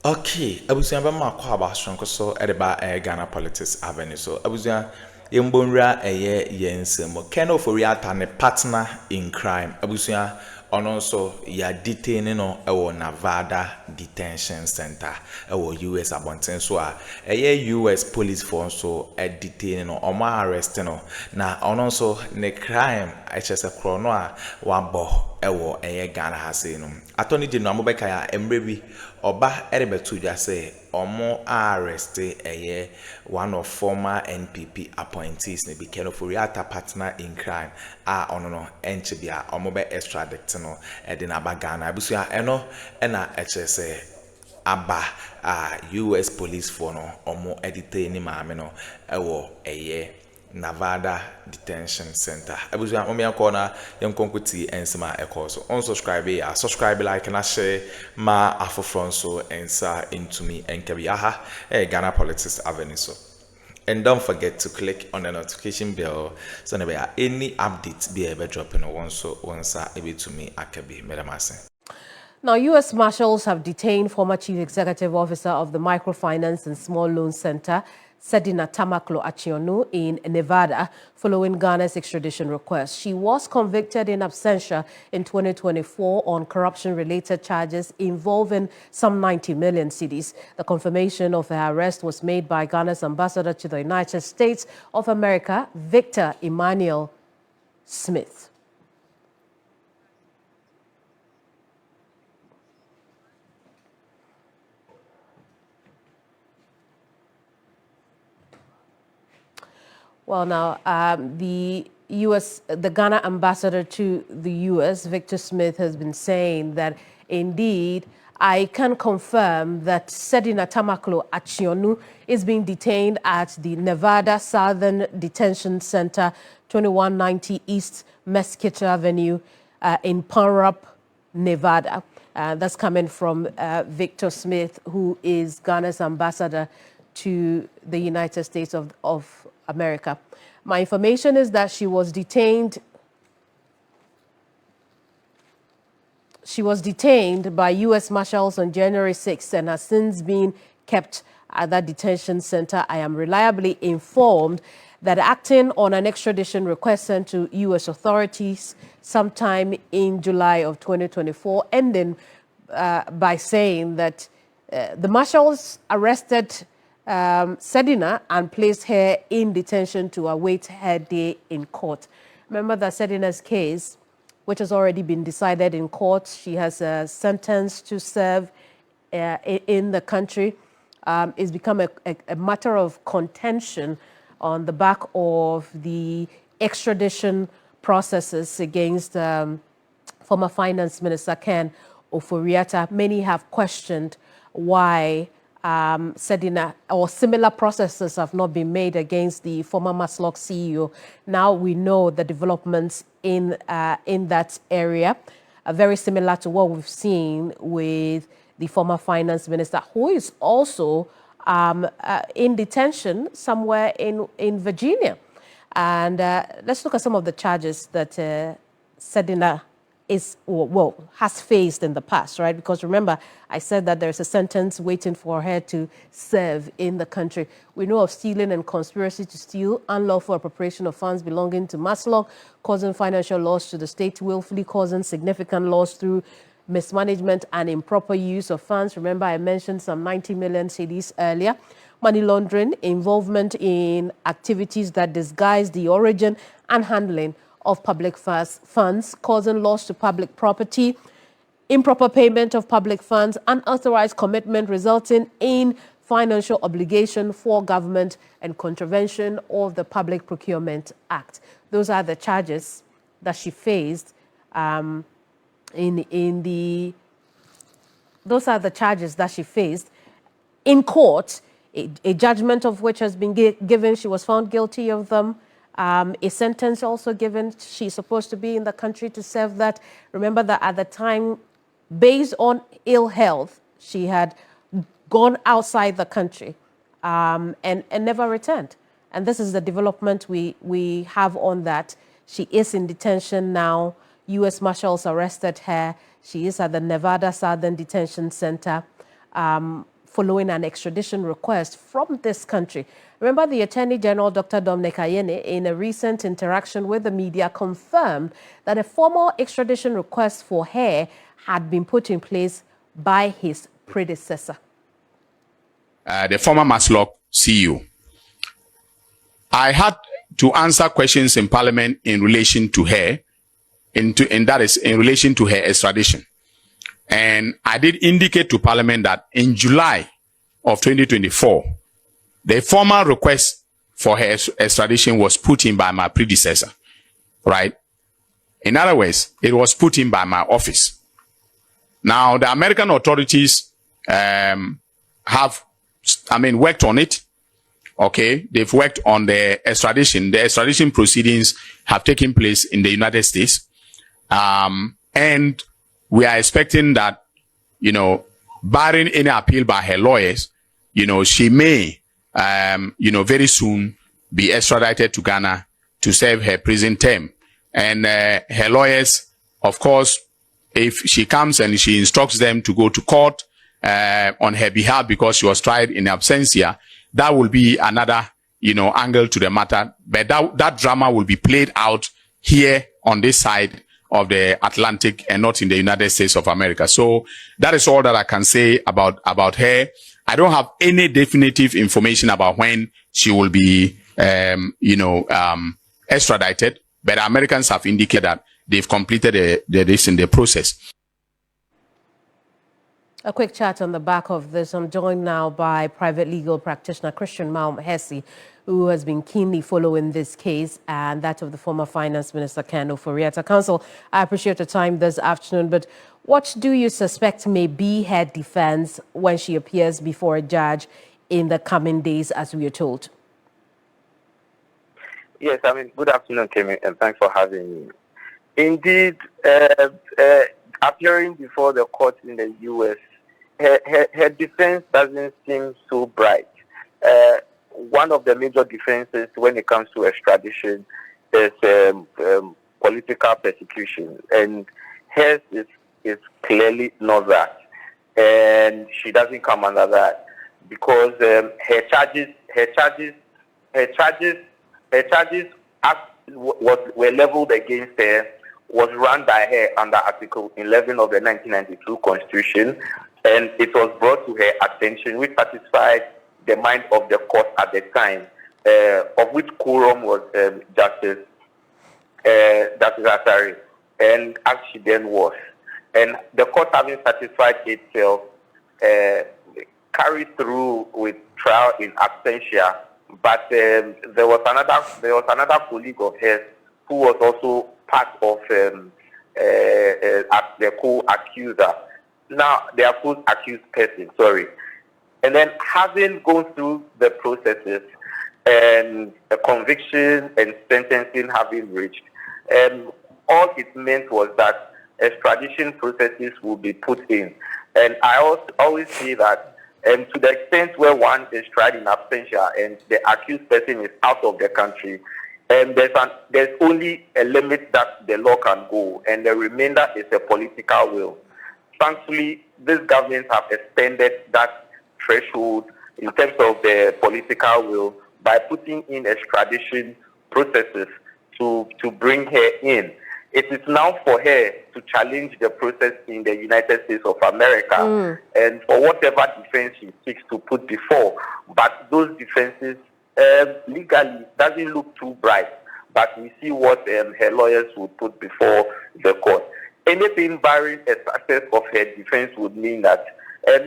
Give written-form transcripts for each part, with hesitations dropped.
Okay, abusia ba ma kwa ba sonko so edeba Ghana Politics Avenue so abusia yembonra yensemo Ken Ofori-Atta ne partner in crime abusia ono so ya detained no ewo Nevada Detention Center ewo US abonten so a US police force so detained no omo arrest no na ono so ne crime ehese kro no a wabo ewo Ghana ha sei no attorney general mobeka ya emre bi oba erebetu dwa say omo arrest one of former NPP appointees ne be Ken Ofori-Atta partner in crime ono no enchebia omo be extradite no de na Ghana abusua eno na say aba US police for no omo edite ni maame no ewo Nevada Detention Center. Abuja omi akona yam konkuti ensema ekoso. Unsubscribe ya subscribe like na share ma afofron so ensa into me enkebi aha Ghana Politics Avenue so. And don't forget to click on the notification bell so never any updates be able dropping once able to me akabi medamase. Now, U.S. Marshals have detained former Chief Executive Officer of the Microfinance and Small Loan Center, Sedina Tamakloe in Nevada, following Ghana's extradition request. She was convicted in absentia in 2024 on corruption-related charges involving some 90 million cedis. The confirmation of her arrest was made by Ghana's ambassador to the United States of America, Victor Emmanuel Smith. Well, now, the Ghana ambassador to the U.S., Victor Smith, has been saying that, indeed, I can confirm that Sedina Tamakloe is being detained at the Nevada Southern Detention Center, 2190 East Mesquite Avenue in Pahrump, Nevada. That's coming from Victor Smith, who is Ghana's ambassador to the United States of America. My information is that she was detained by U.S. Marshals on January 6th and has since been kept at that detention center. I am reliably informed that acting on an extradition request sent to U.S. authorities sometime in July of 2024, ending by saying that the Marshals arrested Sedina and placed her in detention to await her day in court. Remember that Sedina's case, which has already been decided in court, she has a sentence to serve in the country, is become a matter of contention on the back of the extradition processes against former Finance Minister Ken Ofori-Atta. Many have questioned why Sedina or similar processes have not been made against the former Maslok CEO. Now we know the developments in that area are very similar to what we've seen with the former finance minister, who is also in detention somewhere in Virginia. And let's look at some of the charges that Sedina has faced in the past, right? Because remember, I said that there's a sentence waiting for her to serve in the country. We know of stealing and conspiracy to steal, unlawful appropriation of funds belonging to Maslok, causing financial loss to the state, willfully causing significant loss through mismanagement and improper use of funds. Remember, I mentioned some 90 million cedis earlier. Money laundering, involvement in activities that disguise the origin and handling of public funds, causing loss to public property, improper payment of public funds, unauthorized commitment resulting in financial obligation for government, and contravention of the Public Procurement Act. Those are the charges that she faced those are the charges that she faced in court, a judgment of which has been given. She was found guilty of them. A sentence also given. She's supposed to be in the country to serve that. Remember that at the time, based on ill health, she had gone outside the country and never returned. And this is the development we have on that. She is in detention now. U.S. Marshals arrested her. She is at the Nevada Southern Detention Center following an extradition request from this country. Remember, the Attorney General, Dr. Dominic Ayine, in a recent interaction with the media, confirmed that a formal extradition request for her had been put in place by his predecessor. The former Maslock CEO. I had to answer questions in Parliament in relation to her, and that is in relation to her extradition. And I did indicate to Parliament that in July of 2024, the formal request for her extradition was put in by my predecessor, right? In other words, it was put in by my office. Now, the American authorities have, worked on it. Okay, they've worked on the extradition. The extradition proceedings have taken place in the United States. And we are expecting that, barring any appeal by her lawyers, she may, very soon be extradited to Ghana to serve her prison term. And her lawyers, of course, if she comes and she instructs them to go to court on her behalf because she was tried in absentia, that will be another, angle to the matter. But that drama will be played out here on this side of the Atlantic and not in the United States of America. So that is all that I can say about her. I don't have any definitive information about when she will be, extradited, but Americans have indicated that they've completed the process. A quick chat on the back of this. I'm joined now by private legal practitioner Christian Mahama, who has been keenly following this case and that of the former Finance Minister Ken Ofori-Atta. Counsel, I appreciate the time this afternoon, but what do you suspect may be her defense when she appears before a judge in the coming days, as we are told? Yes, good afternoon, Kemi, and thanks for having me. Indeed, appearing before the court in the U.S., her defense doesn't seem so bright. One of the major defenses when it comes to extradition is political persecution, and hers is clearly not that. And she doesn't come under that because her charges were leveled against her was run by her under Article 11 of the 1992 Constitution, and it was brought to her attention, which satisfied the mind of the court at the time, of which quorum was Justice Atari, and as she then was. And the court, having satisfied itself, carried through with trial in absentia. But there was another colleague of hers who was also part of the co-accuser. Now they are co-accused person. Sorry. And then having gone through the processes and the conviction and sentencing having reached, all it meant was that extradition processes will be put in. And I always say that to the extent where one is tried in absentia and the accused person is out of the country, there's only a limit that the law can go, and the remainder is a political will. Thankfully, these governments have extended that threshold in terms of the political will by putting in extradition processes to bring her in. It is now for her to challenge the process in the United States of America and for whatever defense she seeks to put before. But those defenses legally doesn't look too bright. But we see what her lawyers would put before the court. Anything barring a success of her defense would mean that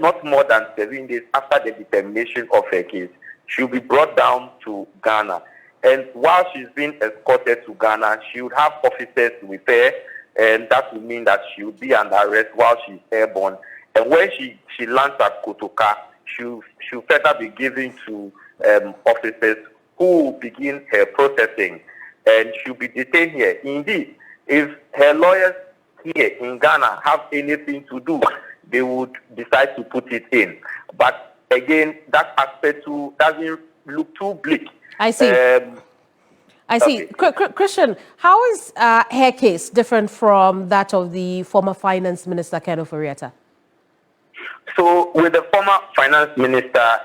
not more than 7 days after the determination of her case, she'll be brought down to Ghana. And while she's being escorted to Ghana, she would have officers with her, and that would mean that she would be under arrest while she's airborne. And when she lands at Kotoka, she'll further be given to officers who will begin her processing, and she'll be detained here. Indeed, if her lawyers here in Ghana have anything to do, they would decide to put it in. But again, that aspect too doesn't look too bleak. I see. I see. Okay. Christian, how is her case different from that of the former Finance Minister Ken Ofori-Atta? So with the former finance minister,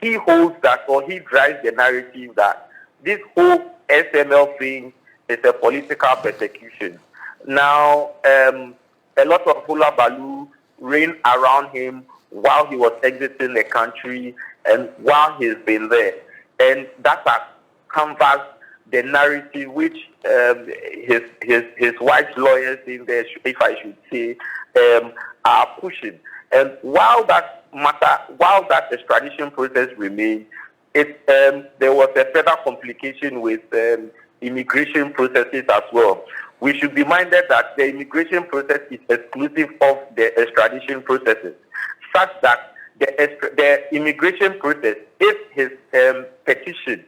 he holds that, or he drives the narrative that this whole SML thing is a political persecution. Now, a lot of hula baloo reigned around him while he was exiting the country and while he's been there. And that has canvassed the narrative which his wife's lawyers in there, if I should say, are pushing. And while that extradition process remains, there was a further complication with immigration processes as well. We should be minded that the immigration process is exclusive of the extradition processes, such that the immigration process, if his petition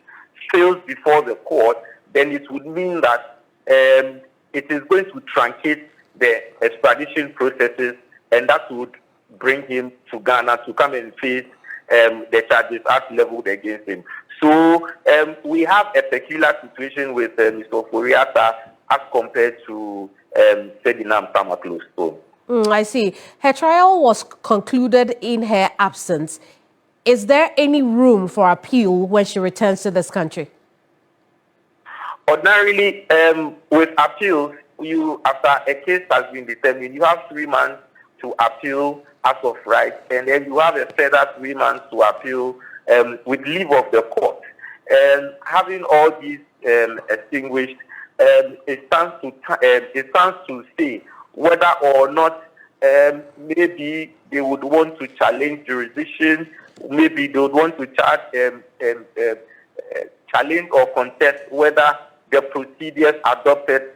fails before the court, then it would mean that it is going to truncate the extradition processes, and that would bring him to Ghana to come and face the charges as leveled against him. So we have a peculiar situation with Mr. Ofori-Atta as compared to Sedina and Tamakloe. I see. Her trial was concluded in her absence. Is there any room for appeal when she returns to this country? Ordinarily, with appeals, after a case has been determined, you have 3 months to appeal as of right, and then you have a further 3 months to appeal with leave of the court. And having all these extinguished, it stands to say whether or not maybe they would want to challenge jurisdiction, maybe they would want to challenge or contest whether the procedures adopted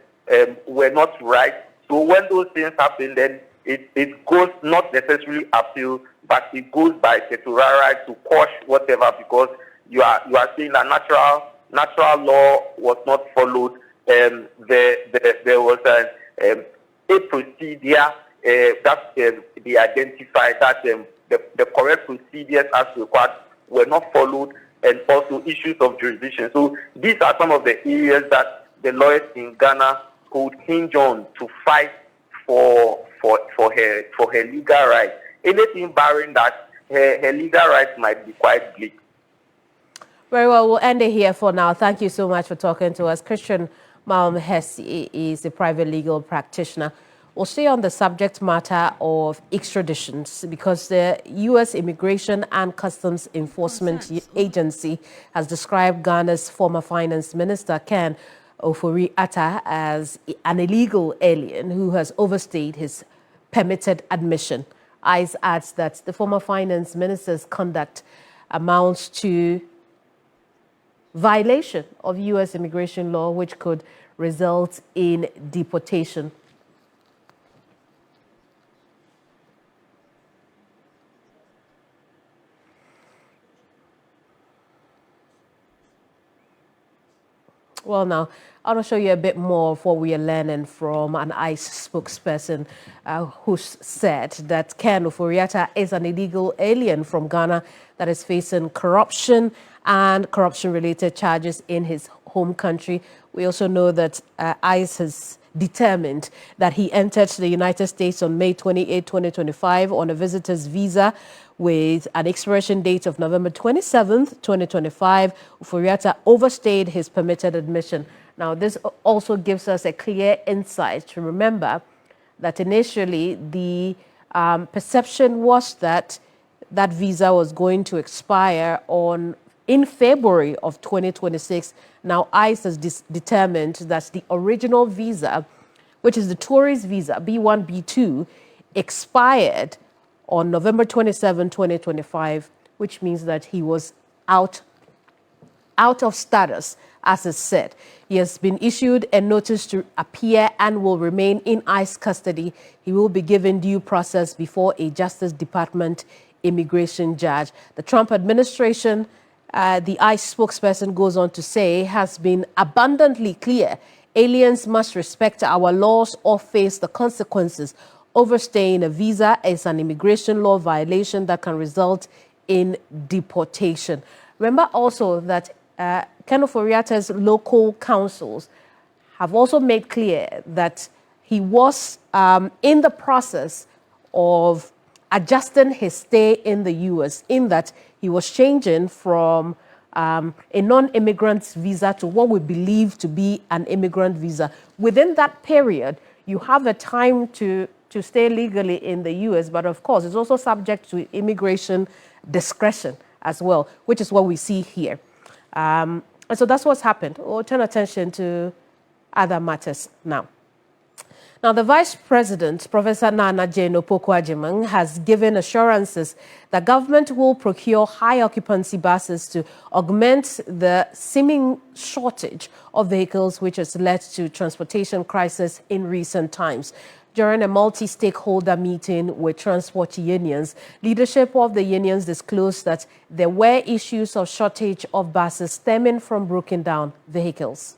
were not right. So when those things happen, then it goes not necessarily appeal, but it goes by certiorari to quash whatever, because you are saying that natural law was not followed. There was a procedure that they identified that the correct procedures as required were not followed, and also issues of jurisdiction. So these are some of the areas that the lawyers in Ghana could hinge on to fight for her legal rights. Anything barring that, her legal rights might be quite bleak. Very well, we'll end it here for now. Thank you so much for talking to us. Christian Malm-Hesse is a private legal practitioner. We'll stay on the subject matter of extraditions because the U.S. Immigration and Customs Enforcement Agency has described Ghana's former finance minister, Ken Ofori-Atta, as an illegal alien who has overstayed his permitted admission. ICE adds that the former finance minister's conduct amounts to violation of U.S. immigration law, which could result in deportation. Well, now, I want to show you a bit more of what we are learning from an ICE spokesperson who said that Ken Ofori-Atta is an illegal alien from Ghana that is facing corruption and corruption-related charges in his home country. We also know that ICE has determined that he entered the United States on May 28, 2025 on a visitor's visa with an expiration date of November 27th, 2025. Ofori-Atta overstayed his permitted admission. Now, this also gives us a clear insight to remember that initially the perception was that that visa was going to expire in February of 2026. Now, ICE has determined that the original visa, which is the tourist visa, B1, B2, expired on November 27, 2025, which means that he was out of status, as is said. He has been issued a notice to appear and will remain in ICE custody. He will be given due process before a Justice Department immigration judge. The Trump administration, the ICE spokesperson goes on to say, has been abundantly clear. Aliens must respect our laws or face the consequences. Overstaying a visa is an immigration law violation that can result in deportation. Remember also that Ken Ofori-Atta's local councils have also made clear that he was in the process of adjusting his stay in the U.S. in that he was changing from a non-immigrant visa to what we believe to be an immigrant visa. Within that period, you have a time to stay legally in the U.S., but of course, it's also subject to immigration discretion as well, which is what we see here. And so that's what's happened. We'll turn attention to other matters now. Now, the Vice President, Professor Nana Jane Opoku-Agyeman, has given assurances that government will procure high-occupancy buses to augment the seeming shortage of vehicles, which has led to transportation crisis in recent times. During a multi-stakeholder meeting with transport unions, leadership of the unions disclosed that there were issues of shortage of buses stemming from broken down vehicles.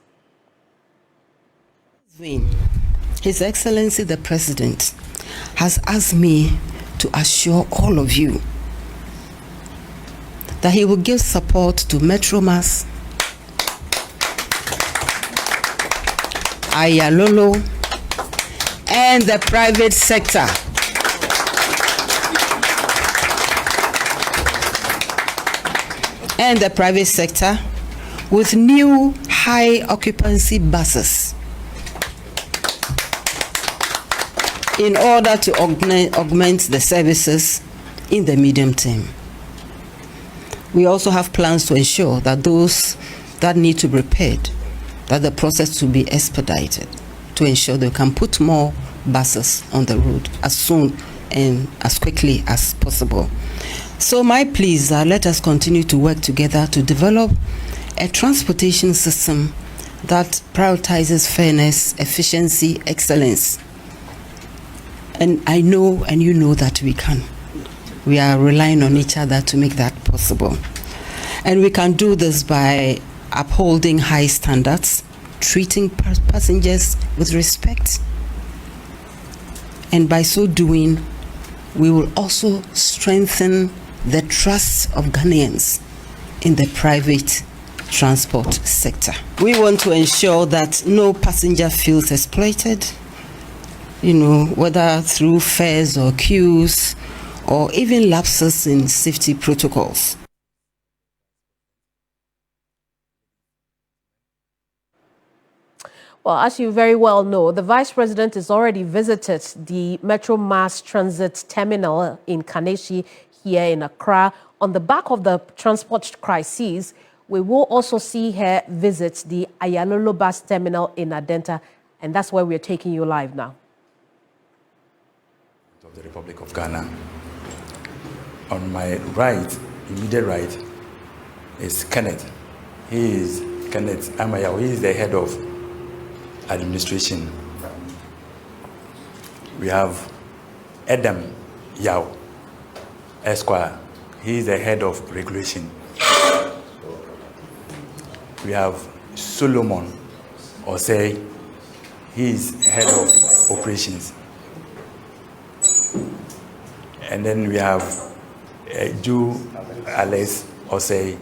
His Excellency the President has asked me to assure all of you that he will give support to Metromas, Ayalolo, and the private sector. And the private sector with new high occupancy buses in order to augment the services in the medium term. We also have plans to ensure that those that need to be repaired, that the process will be expedited to ensure they can put more buses on the road as soon and as quickly as possible. So my plea is that let us continue to work together to develop a transportation system that prioritizes fairness, efficiency, excellence. And I know, and you know that we can. We are relying on each other to make that possible. And we can do this by upholding high standards, treating passengers with respect. And by so doing, we will also strengthen the trust of Ghanaians in the private transport sector. We want to ensure that no passenger feels exploited, whether through fares or queues or even lapses in safety protocols. Well, as you very well know, the Vice President has already visited the Metro Mass Transit Terminal in Kaneshie here in Accra. On the back of the transport crisis, we will also see her visit the Ayalolo Bus Terminal in Adenta, and that's where we're taking you live now. Of the Republic of Ghana. On my right, immediate right, is Kenneth. He is Kenneth Amayaw. He is the head of administration. We have Adam Yao Esquire. He is the head of regulation. We have Solomon Osei. He is head of operations. And then we have Ju Alex Osei.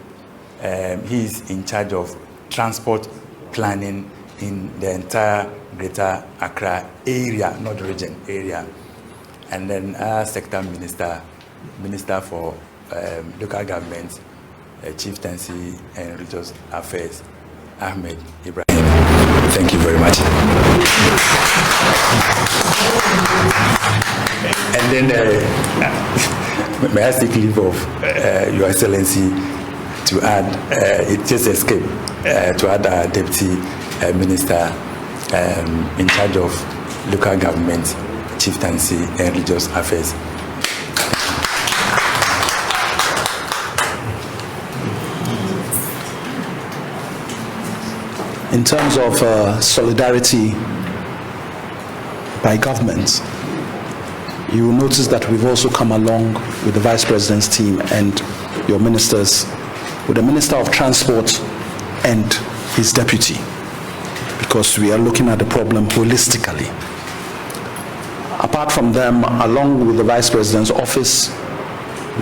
He is in charge of transport planning in the entire Greater Accra area, not region, area. And then our sector minister for local government, chieftaincy and religious affairs, Ahmed Ibrahim. Thank you very much. And then may I seek leave of Your Excellency to add, it just escaped, to add our Deputy Minister in charge of local government, chieftaincy and religious affairs. In terms of solidarity by governments, you will notice that we've also come along with the Vice President's team and your ministers, with the Minister of Transport and his deputy, because we are looking at the problem holistically. Apart from them, along with the Vice President's office,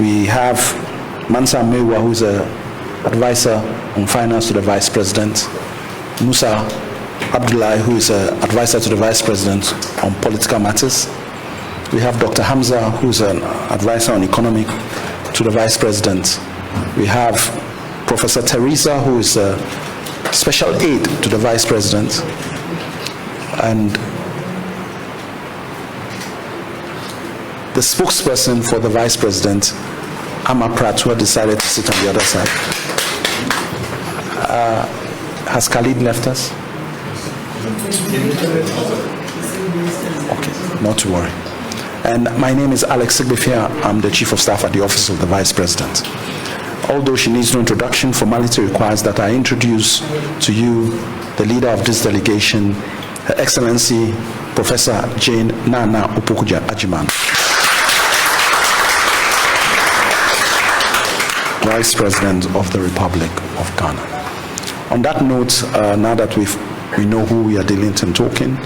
we have Mansa Mewa, who is an advisor on finance to the Vice President, Musa Abdullahi, who is an advisor to the Vice President on political matters, We have Dr. Hamza, who's an advisor on economy to the Vice President. We have Professor Teresa, who is a special aide to the Vice President. And the spokesperson for the Vice President, Amma Pratt, who decided to sit on the other side. Has Khalid left us? Okay, not to worry. And my name is Alex Sigbefia. I'm the Chief of Staff at the Office of the Vice President. Although she needs no introduction, formality requires that I introduce to you the leader of this delegation, Her Excellency Professor Jane Nana Opokuja Ajiman, Vice President of the Republic of Ghana. On that note, now that we know who we are dealing with and talking.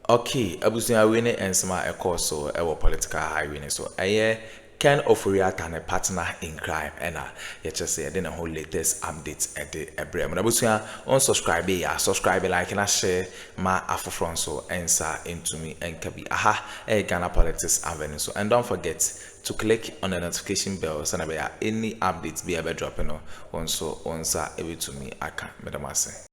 Okay, abusunya we ne ensema ekọ so ewo political highway so Ken Ofori-Atta ne partner in crime ena ye chese de na whole latest updates ede ebrem abusunya on subscribe subscribe like na share ma afofron so ensa into me enkabi Ghana Politics Avenue so, and don't forget to click on the notification bell so na any updates be able dropping on so onsa ebi to me aka medamase.